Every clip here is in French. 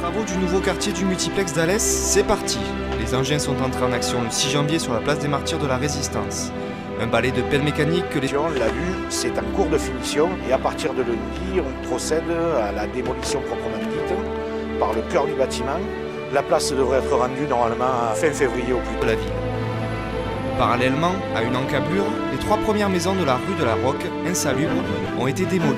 Travaux du nouveau quartier du multiplex d'Alès, c'est parti. Les engins sont entrés en action le 6 janvier sur la place des Martyrs de la Résistance. Un balai de pelle mécanique que les... On l'a vu, c'est en cours de finition et à partir de lundi, on procède à la démolition proprement dite par le cœur du bâtiment. La place devrait être rendue normalement fin février au plus tôt. de la ville. Parallèlement à une encablure, les 3 premières maisons de la rue de la Roque, insalubres, ont été démolies.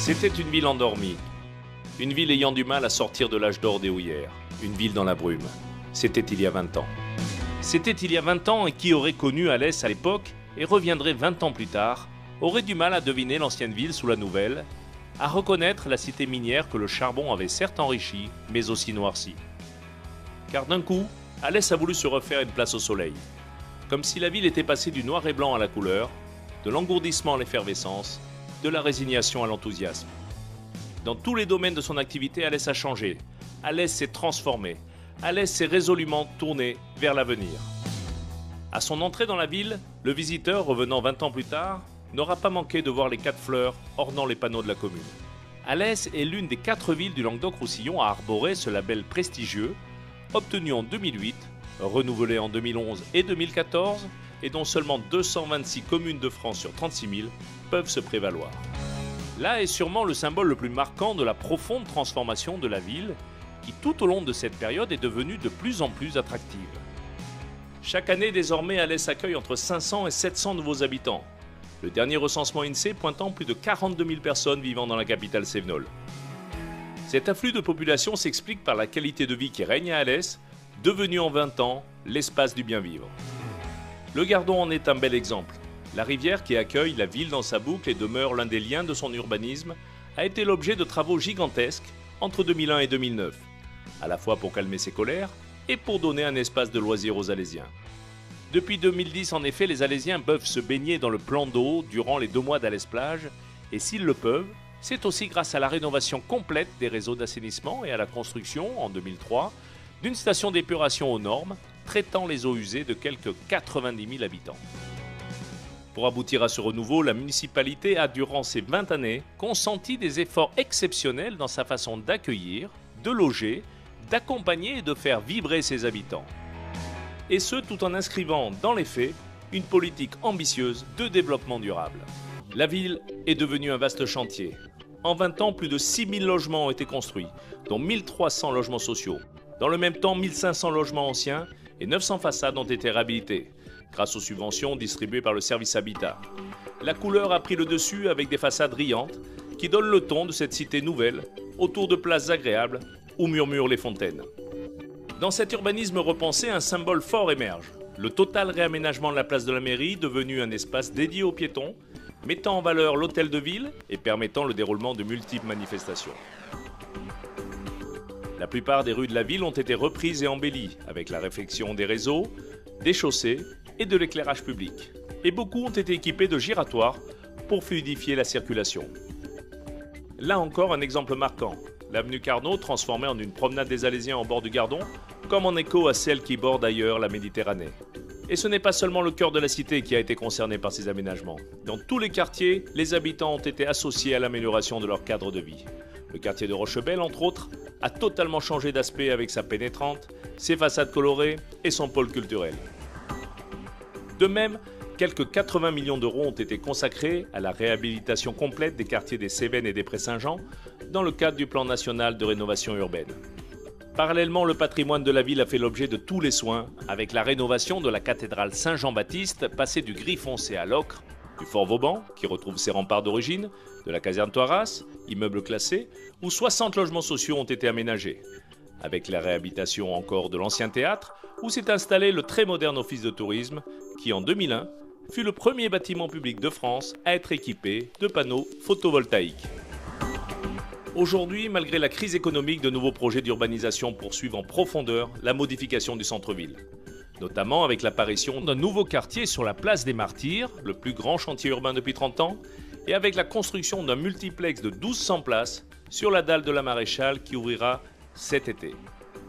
C'était une ville endormie, une ville ayant du mal à sortir de l'âge d'or des houillères, une ville dans la brume. C'était il y a 20 ans. C'était il y a 20 ans et qui aurait connu Alès à l'époque et reviendrait 20 ans plus tard, aurait du mal à deviner l'ancienne ville sous la nouvelle, à reconnaître la cité minière que le charbon avait certes enrichie, mais aussi noircie. Car d'un coup, Alès a voulu se refaire une place au soleil, comme si la ville était passée du noir et blanc à la couleur, de l'engourdissement à l'effervescence, de la résignation à l'enthousiasme. Dans tous les domaines de son activité, Alès a changé. Alès s'est transformé. Alès s'est résolument tourné vers l'avenir. À son entrée dans la ville, le visiteur, revenant 20 ans plus tard, n'aura pas manqué de voir les 4 fleurs ornant les panneaux de la commune. Alès est l'une des 4 villes du Languedoc-Roussillon à arborer ce label prestigieux, obtenu en 2008, renouvelé en 2011 et 2014, et dont seulement 226 communes de France sur 36 000 peuvent se prévaloir. Là est sûrement le symbole le plus marquant de la profonde transformation de la ville, qui tout au long de cette période est devenue de plus en plus attractive. Chaque année désormais, Alès accueille entre 500 et 700 nouveaux habitants, le dernier recensement INSEE pointant plus de 42 000 personnes vivant dans la capitale cévenole. Cet afflux de population s'explique par la qualité de vie qui règne à Alès, devenue en 20 ans l'espace du bien vivre. Le Gardon en est un bel exemple. La rivière qui accueille la ville dans sa boucle et demeure l'un des liens de son urbanisme a été l'objet de travaux gigantesques entre 2001 et 2009, à la fois pour calmer ses colères et pour donner un espace de loisirs aux Alésiens. Depuis 2010, en effet, les Alésiens peuvent se baigner dans le plan d'eau durant les 2 mois d'Alès-Plage, et s'ils le peuvent, c'est aussi grâce à la rénovation complète des réseaux d'assainissement et à la construction, en 2003, d'une station d'épuration aux normes, traitant les eaux usées de quelques 90 000 habitants. Pour aboutir à ce renouveau, la municipalité a, durant ces 20 années, consenti des efforts exceptionnels dans sa façon d'accueillir, de loger, d'accompagner et de faire vibrer ses habitants. Et ce, tout en inscrivant dans les faits une politique ambitieuse de développement durable. La ville est devenue un vaste chantier. En 20 ans, plus de 6 000 logements ont été construits, dont 1 300 logements sociaux. Dans le même temps, 1 500 logements anciens et 900 façades ont été réhabilitées, grâce aux subventions distribuées par le service Habitat. La couleur a pris le dessus avec des façades riantes qui donnent le ton de cette cité nouvelle, autour de places agréables où murmurent les fontaines. Dans cet urbanisme repensé, un symbole fort émerge. Le total réaménagement de la place de la mairie, devenu un espace dédié aux piétons, mettant en valeur l'hôtel de ville et permettant le déroulement de multiples manifestations. La plupart des rues de la ville ont été reprises et embellies, avec la réfection des réseaux, des chaussées et de l'éclairage public. Et beaucoup ont été équipés de giratoires pour fluidifier la circulation. Là encore un exemple marquant, l'avenue Carnot transformée en une promenade des Alésiens en bord du Gardon, comme en écho à celle qui borde ailleurs la Méditerranée. Et ce n'est pas seulement le cœur de la cité qui a été concerné par ces aménagements. Dans tous les quartiers, les habitants ont été associés à l'amélioration de leur cadre de vie. Le quartier de Rochebelle, entre autres, a totalement changé d'aspect avec sa pénétrante, ses façades colorées et son pôle culturel. De même, quelques 80 millions d'euros ont été consacrés à la réhabilitation complète des quartiers des Cévennes et des Prés-Saint-Jean dans le cadre du plan national de rénovation urbaine. Parallèlement, le patrimoine de la ville a fait l'objet de tous les soins avec la rénovation de la cathédrale Saint-Jean-Baptiste passée du gris foncé à l'ocre, du Fort Vauban, qui retrouve ses remparts d'origine, de la caserne Toiras, immeuble classé, où 60 logements sociaux ont été aménagés. Avec la réhabilitation encore de l'ancien théâtre, où s'est installé le très moderne office de tourisme, qui en 2001 fut le premier bâtiment public de France à être équipé de panneaux photovoltaïques. Aujourd'hui, malgré la crise économique, de nouveaux projets d'urbanisation poursuivent en profondeur la modification du centre-ville. Notamment avec l'apparition d'un nouveau quartier sur la place des Martyrs, le plus grand chantier urbain depuis 30 ans, et avec la construction d'un multiplex de 1200 places sur la dalle de la Maréchale qui ouvrira cet été.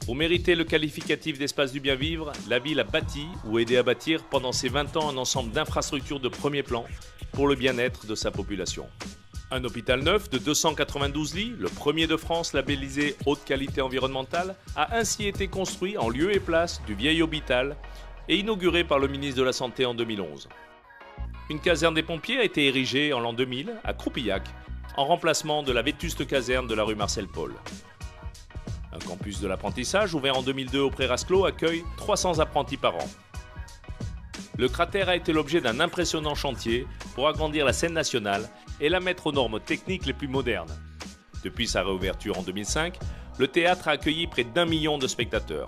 Pour mériter le qualificatif d'espace du bien vivre, la ville a bâti ou aidé à bâtir pendant ces 20 ans un ensemble d'infrastructures de premier plan pour le bien-être de sa population. Un hôpital neuf de 292 lits, le premier de France labellisé haute qualité environnementale, a ainsi été construit en lieu et place du vieil hôpital et inauguré par le ministre de la Santé en 2011. Une caserne des pompiers a été érigée en l'an 2000 à Croupillac, en remplacement de la vétuste caserne de la rue Marcel Paul. Un campus de l'apprentissage ouvert en 2002 au Pré-Rasclot accueille 300 apprentis par an. Le cratère a été l'objet d'un impressionnant chantier pour agrandir la scène nationale et la mettre aux normes techniques les plus modernes. Depuis sa réouverture en 2005, le théâtre a accueilli près d'1 million de spectateurs.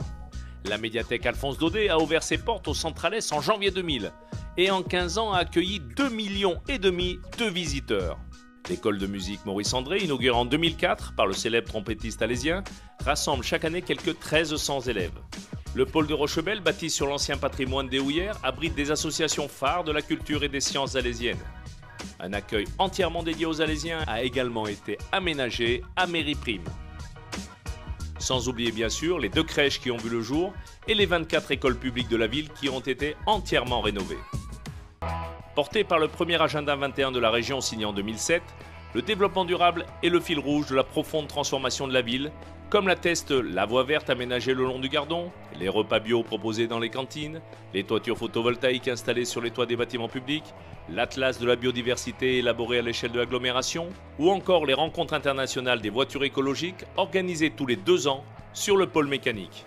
La médiathèque Alphonse Daudet a ouvert ses portes au Centre Alès en janvier 2000 et en 15 ans a accueilli 2,5 millions de visiteurs. L'école de musique Maurice André, inaugurée en 2004 par le célèbre trompettiste alésien, rassemble chaque année quelques 1300 élèves. Le pôle de Rochebelle, bâti sur l'ancien patrimoine des Houillères, abrite des associations phares de la culture et des sciences alésiennes. Un accueil entièrement dédié aux Alésiens a également été aménagé à Mériprime. Sans oublier bien sûr les 2 crèches qui ont vu le jour et les 24 écoles publiques de la ville qui ont été entièrement rénovées. Porté par le premier agenda 21 de la région signé en 2007, le développement durable est le fil rouge de la profonde transformation de la ville, comme l'atteste la voie verte aménagée le long du Gardon, les repas bio proposés dans les cantines, les toitures photovoltaïques installées sur les toits des bâtiments publics, l'atlas de la biodiversité élaboré à l'échelle de l'agglomération, ou encore les rencontres internationales des voitures écologiques organisées tous les 2 ans sur le pôle mécanique.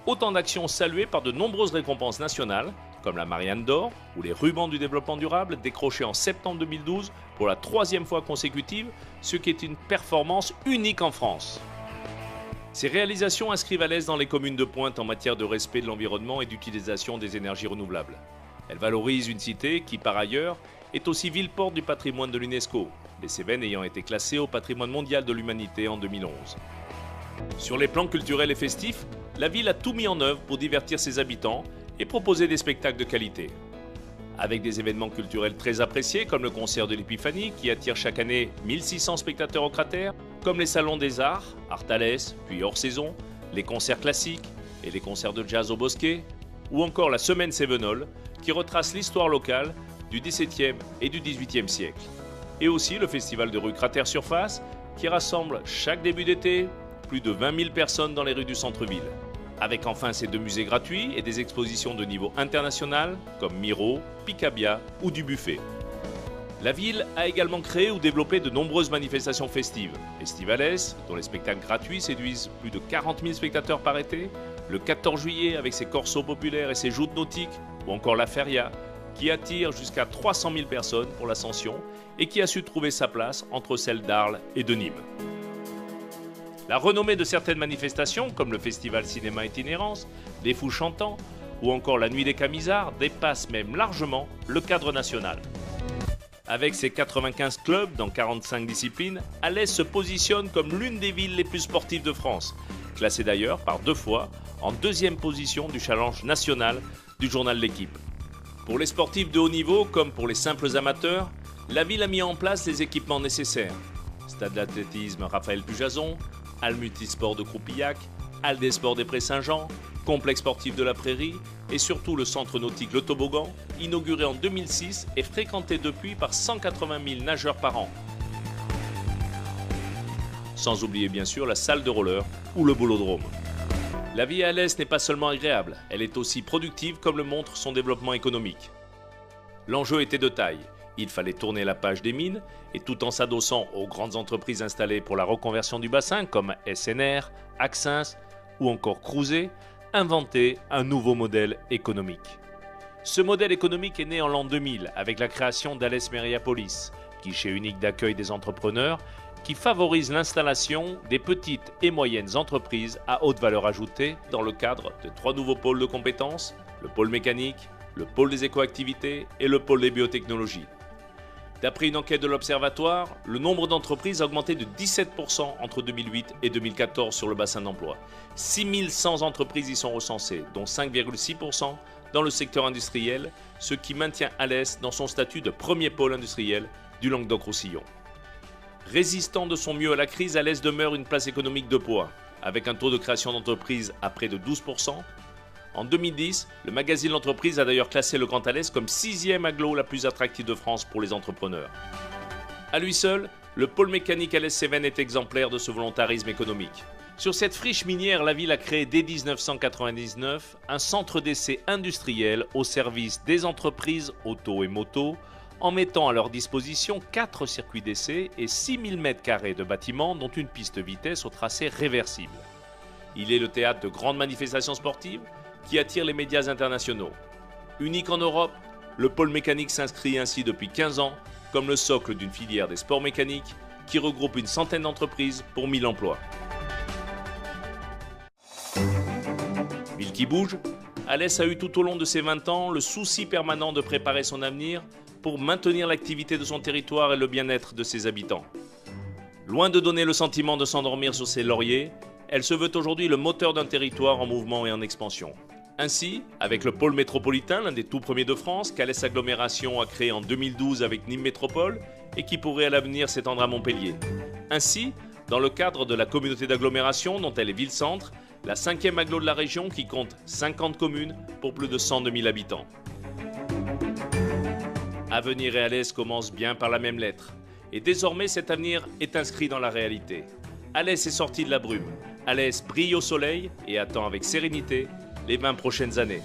Autant d'actions saluées par de nombreuses récompenses nationales, comme la Marianne d'Or ou les rubans du développement durable décrochés en septembre 2012 pour la 3e fois consécutive, ce qui est une performance unique en France. Ces réalisations inscrivent Alès dans les communes de pointe en matière de respect de l'environnement et d'utilisation des énergies renouvelables. Elles valorisent une cité qui, par ailleurs, est aussi ville-porte du patrimoine de l'UNESCO, les Cévennes ayant été classées au patrimoine mondial de l'humanité en 2011. Sur les plans culturels et festifs, la ville a tout mis en œuvre pour divertir ses habitants et proposer des spectacles de qualité. Avec des événements culturels très appréciés comme le concert de l'Épiphanie qui attire chaque année 1600 spectateurs au cratère, comme les salons des arts, Art Alès, puis hors saison, les concerts classiques et les concerts de jazz au Bosquet, ou encore la Semaine Cévenole qui retrace l'histoire locale du XVIIe et du XVIIIe siècle. Et aussi le festival de rue Cratère Surface qui rassemble chaque début d'été plus de 20 000 personnes dans les rues du centre-ville. Avec enfin ces 2 musées gratuits et des expositions de niveau international comme Miro, Picabia ou Dubuffet. La ville a également créé ou développé de nombreuses manifestations festives. Estivales, dont les spectacles gratuits séduisent plus de 40 000 spectateurs par été, le 14 juillet avec ses corsos populaires et ses joutes nautiques, ou encore la Feria, qui attire jusqu'à 300 000 personnes pour l'Ascension et qui a su trouver sa place entre celles d'Arles et de Nîmes. La renommée de certaines manifestations, comme le festival Cinéma Itinérance, les Fous Chantants ou encore la Nuit des Camisards, dépasse même largement le cadre national. Avec ses 95 clubs dans 45 disciplines, Alès se positionne comme l'une des villes les plus sportives de France classé d'ailleurs par 2 fois en 2e position du challenge national du journal L'Équipe. Pour les sportifs de haut niveau comme pour les simples amateurs, la ville a mis en place les équipements nécessaires. Stade d'athlétisme Raphaël Pujason, halle multisport de Croupillac, halle des sports des Prés-Saint-Jean, complexe sportif de la Prairie et surtout le centre nautique Le Toboggan, inauguré en 2006 et fréquenté depuis par 180 000 nageurs par an. Sans oublier bien sûr la salle de roller ou le boulodrome. La vie à Alès n'est pas seulement agréable, elle est aussi productive comme le montre son développement économique. L'enjeu était de taille. Il fallait tourner la page des mines et tout en s'adossant aux grandes entreprises installées pour la reconversion du bassin comme SNR, Axens ou encore Crouzet, inventer un nouveau modèle économique. Ce modèle économique est né en l'an 2000 avec la création d'Alès Mériapolis, guichet unique d'accueil des entrepreneurs qui favorise l'installation des petites et moyennes entreprises à haute valeur ajoutée dans le cadre de 3 nouveaux pôles de compétences, le pôle mécanique, le pôle des écoactivités et le pôle des biotechnologies. D'après une enquête de l'Observatoire, le nombre d'entreprises a augmenté de 17% entre 2008 et 2014 sur le bassin d'emploi. 6100 entreprises y sont recensées, dont 5,6% dans le secteur industriel, ce qui maintient Alès dans son statut de premier pôle industriel du Languedoc-Roussillon. Résistant de son mieux à la crise, Alès demeure une place économique de poids, avec un taux de création d'entreprises à près de 12%. En 2010, le magazine L'Entreprise a d'ailleurs classé le Grand Alès comme 6e agglo la plus attractive de France pour les entrepreneurs. À lui seul, le pôle mécanique Alès-Cévennes est exemplaire de ce volontarisme économique. Sur cette friche minière, la ville a créé dès 1999 un centre d'essai industriel au service des entreprises auto et moto, en mettant à leur disposition 4 circuits d'essai et 6000 m² de bâtiments dont une piste vitesse au tracé réversible. Il est le théâtre de grandes manifestations sportives qui attirent les médias internationaux. Unique en Europe, le pôle mécanique s'inscrit ainsi depuis 15 ans comme le socle d'une filière des sports mécaniques qui regroupe une centaine d'entreprises pour 1000 emplois. Ville qui bouge, Alès a eu tout au long de ses 20 ans le souci permanent de préparer son avenir pour maintenir l'activité de son territoire et le bien-être de ses habitants. Loin de donner le sentiment de s'endormir sur ses lauriers, elle se veut aujourd'hui le moteur d'un territoire en mouvement et en expansion. Ainsi, avec le pôle métropolitain, l'un des tout premiers de France, qu'Alès Agglomération a créé en 2012 avec Nîmes Métropole et qui pourrait à l'avenir s'étendre à Montpellier. Ainsi, dans le cadre de la communauté d'agglomération dont elle est ville-centre, la 5e agglo de la région qui compte 50 communes pour plus de 102 000 habitants. Avenir et Alès commencent bien par la même lettre. Et désormais, cet avenir est inscrit dans la réalité. Alès est sorti de la brume. Alès brille au soleil et attend avec sérénité les 20 prochaines années.